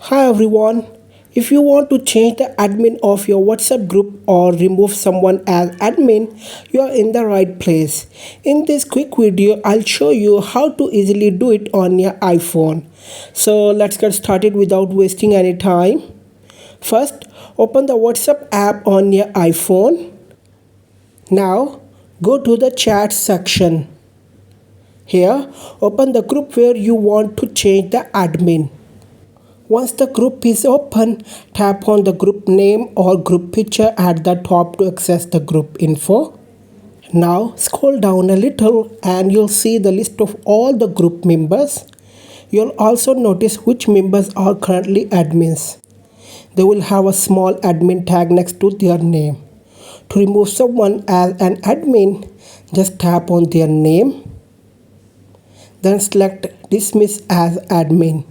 Hi everyone. If you want to change the admin of your WhatsApp group or remove someone as admin, you are in the right place. In this quick video, I'll show you how to easily do it on your iPhone. So let's get started without wasting any time. First, open the WhatsApp app on your iPhone. Now, go to the chat section. Here, open the group where you want to change the admin. Once the group is open, tap on the group name or group picture at the top to access the group info. Now scroll down a little and you'll see the list of all the group members. You'll also notice which members are currently admins. They will have a small admin tag next to their name. To remove someone as an admin, just tap on their name, then select dismiss as admin.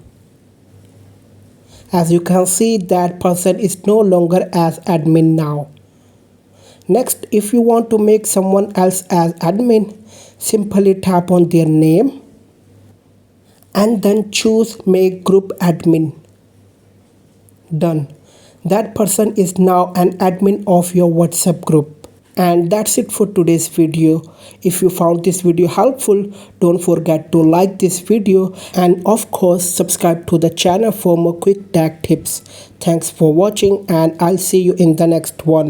As you can see, that person is no longer as admin now. Next, if you want to make someone else as admin, simply tap on their name and then choose make group admin. Done. That person is now an admin of your WhatsApp group. And that's it for today's video. If you found this video helpful, don't forget to like this video and of course subscribe to the channel for more quick tech tips. Thanks for watching and I'll see you in the next one.